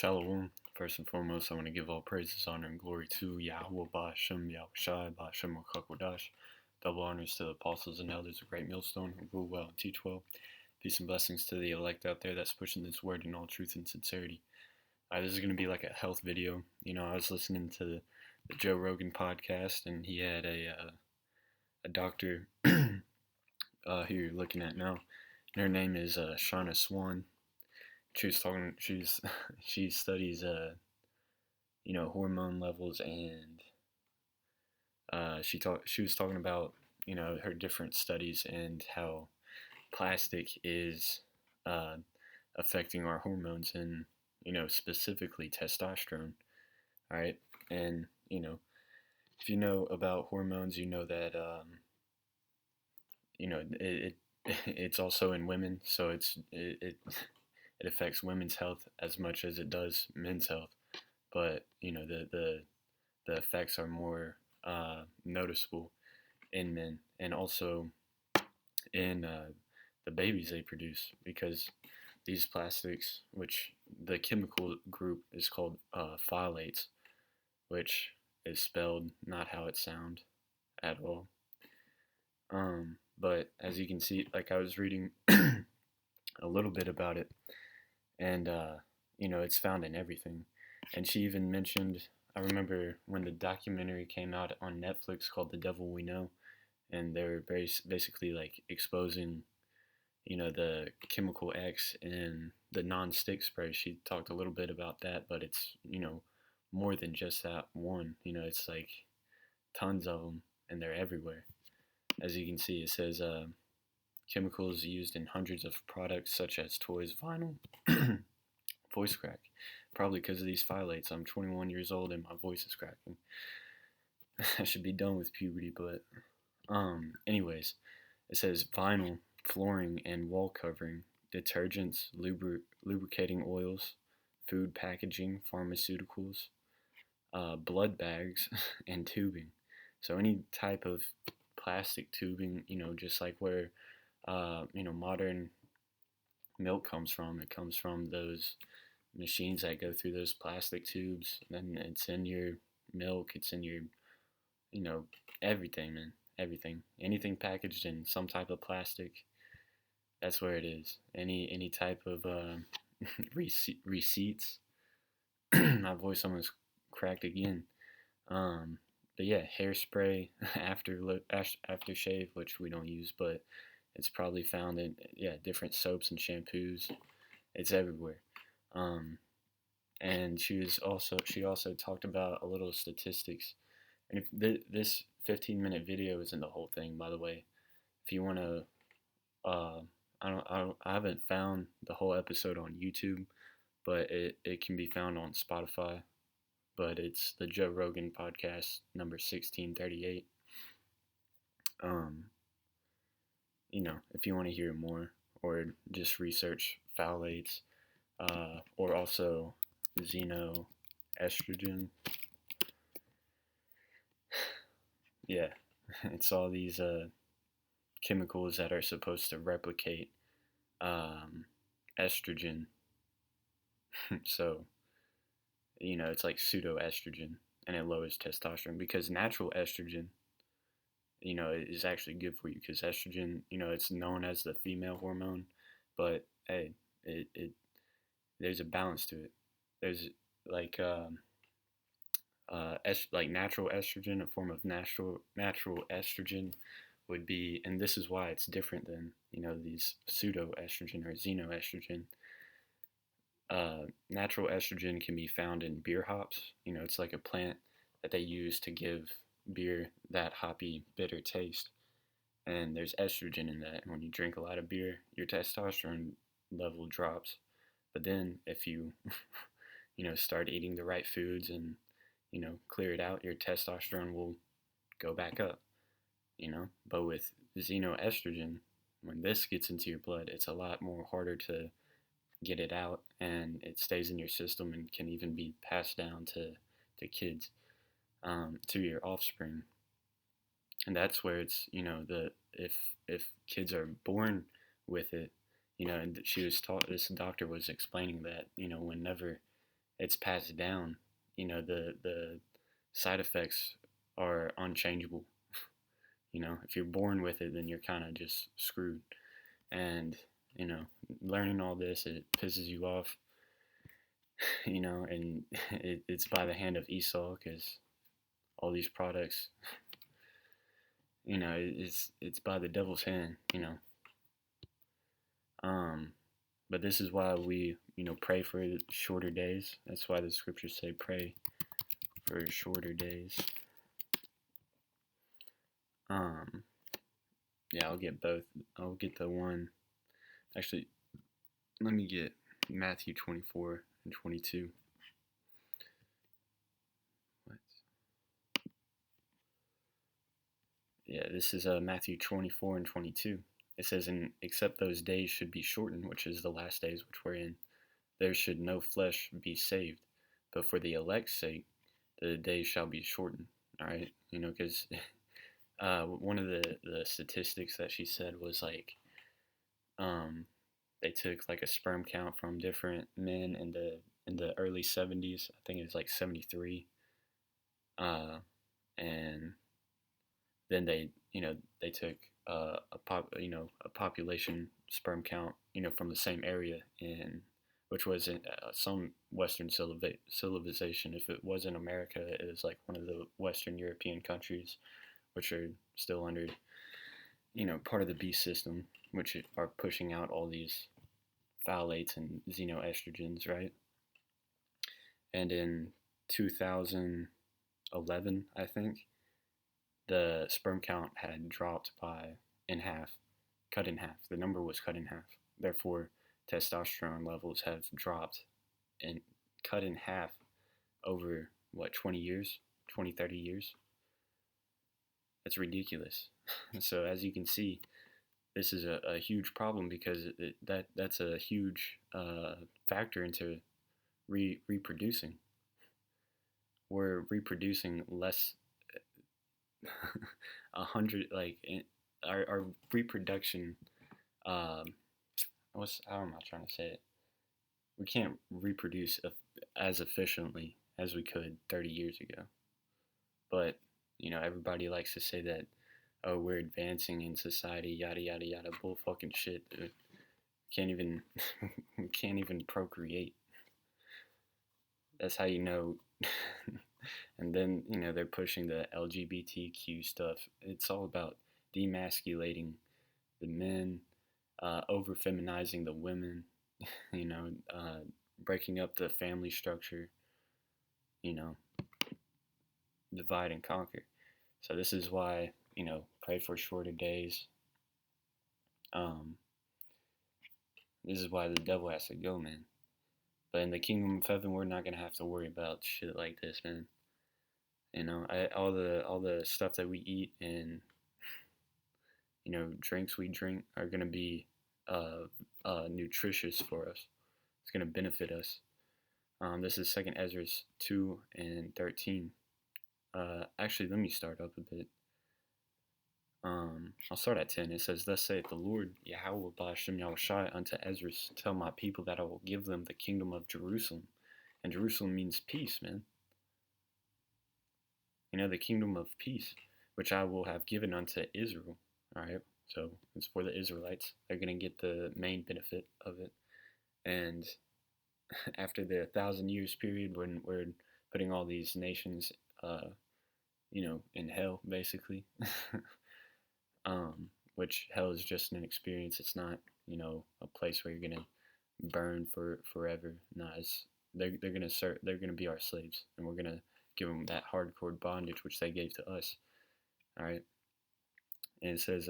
Shalom. First and foremost, I want to give all praises, honor, and glory to Yahweh Ba'Shem, Yahweh Shai, Ba'Shem Wakakwadash. Double honors to the apostles and elders of Great Millstone who rule well and teach well. Peace and blessings to the elect out there that's pushing this word in all truth and sincerity. This is going to be like a health video. I was listening to the Joe Rogan podcast, and he had a doctor who you're looking at now. And her name is Shauna Swan. She studies hormone levels, and she was talking about her different studies and how plastic is affecting our hormones, and specifically testosterone. All right. And if you know about hormones, you know that it's also in women, so it affects women's health as much as it does men's health. But the effects are more noticeable in men, and also in the babies they produce, because these plastics, which the chemical group is called phthalates, which is spelled not how it sounds at all. But as you can see, like, I was reading a little bit about it, and it's found in everything. And she even mentioned, I remember when the documentary came out on Netflix called The Devil We Know, and they were basically like exposing the chemical X in the non-stick spray. She talked a little bit about that, but it's more than just that one. It's like tons of them, and they're everywhere. As you can see, it says chemicals used in hundreds of products such as toys, vinyl, voice crack. Probably because of these phthalates. I'm 21 years old and my voice is cracking. I should be done with puberty, but anyways, it says vinyl, flooring and wall covering, detergents, lubricating oils, food packaging, pharmaceuticals, blood bags, and tubing. So any type of plastic tubing, just like where modern milk comes from. It comes from those machines that go through those plastic tubes, and it's in your milk, it's in your everything, man. Everything, anything packaged in some type of plastic, that's where it is. Any type of receipts. My voice almost cracked again. But yeah, hairspray, aftershave, which we don't use, but it's probably found in different soaps and shampoos. It's everywhere. And she also talked about a little statistics. And if this 15-minute video isn't the whole thing, by the way. If you want to, I haven't found the whole episode on YouTube, but it can be found on Spotify. But it's the Joe Rogan podcast, number 1638. If you want to hear more, or just research phthalates, or also xenoestrogen. Yeah, it's all these chemicals that are supposed to replicate estrogen. So, it's like pseudoestrogen, and it lowers testosterone, because natural estrogen, is actually good for you, because estrogen, it's known as the female hormone, but hey, there's a balance to it. There's like like natural estrogen, a form of natural estrogen would be, and this is why it's different than these pseudoestrogen or xenoestrogen. Natural estrogen can be found in beer hops. It's like a plant that they use to give beer that hoppy, bitter taste. And there's estrogen in that. And when you drink a lot of beer, your testosterone level drops. But then if you, start eating the right foods and, clear it out, your testosterone will go back up, But with xenoestrogen, when this gets into your blood, it's a lot more harder to get it out, and it stays in your system and can even be passed down to kids, to your offspring. And that's where it's, if kids are born with it, and this doctor was explaining that, whenever it's passed down. The side effects are unchangeable. If you're born with it, then you're kind of just screwed. And you know, learning all this, it pisses you off. And it's by the hand of Esau because all these products, it's by the devil's hand. Um, but this is why we, pray for shorter days. That's why the scriptures say pray for shorter days. Um, yeah, I'll get both. I'll get the one. Actually, let me get Matthew 24 and 22. What? Yeah, this is Matthew 24 and 22. It says, "And except those days should be shortened, which is the last days which we're in, there should no flesh be saved. But for the elect's sake, the days shall be shortened." All right, because one of the statistics that she said was like, they took like a sperm count from different men in the early 70s. I think it was like 73, and then they took a population sperm count from the same area in which was in some Western civilization. If it wasn't America, it was like one of the Western European countries, which are still under part of the beast system, which are pushing out all these phthalates and xenoestrogens, right? And in 2011, I think, the sperm count had dropped cut in half. The number was cut in half. Therefore, testosterone levels have dropped and cut in half over, 20 years, 20, 30 years. That's ridiculous. So as you can see, this is a huge problem because that's a huge factor into reproducing. We're reproducing less, our reproduction. How am I trying to say it? We can't reproduce as efficiently as we could 30 years ago. But everybody likes to say that, oh, we're advancing in society, yada yada yada, bull fucking shit. Dude. We can't even procreate. That's how you know. And then they're pushing the LGBTQ stuff. It's all about demasculating the men, over feminizing the women. Breaking up the family structure. Divide and conquer. So this is why pray for shorter days. This is why the devil has to go, man. But in the kingdom of heaven, we're not gonna have to worry about shit like this, man. All the stuff that we eat and drinks we drink are gonna be nutritious for us. It's gonna benefit us. This is 2 Ezra 2 and 13. Actually, let me start up a bit. I'll start at 10. It says, "Thus saith the Lord, Yahweh Ba'ashem Yahushai unto Ezra, tell my people that I will give them the kingdom of Jerusalem." And Jerusalem means peace, man. The kingdom of peace, which I will have given unto Israel. Alright, so it's for the Israelites. They're going to get the main benefit of it. And after the 1,000 years period when we're putting all these nations, in hell, basically. Which hell is just an experience. It's not, a place where you're gonna burn for forever. No, they're gonna be our slaves, and we're gonna give them that hardcore bondage which they gave to us. All right, and it says,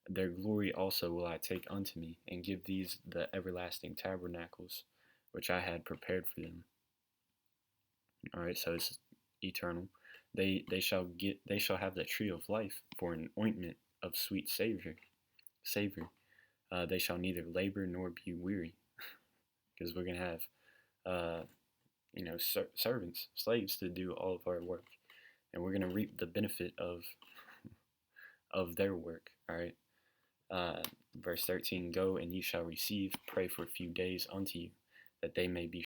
"Their glory also will I take unto me, and give these the everlasting tabernacles, which I had prepared for them." All right, so it's eternal. They shall have the tree of life for an ointment of sweet savor. They shall neither labor nor be weary, because we're gonna have servants, slaves to do all of our work, and we're gonna reap the benefit of their work. All right. Verse 13: "Go and ye shall receive. Pray for a few days unto you, that they may be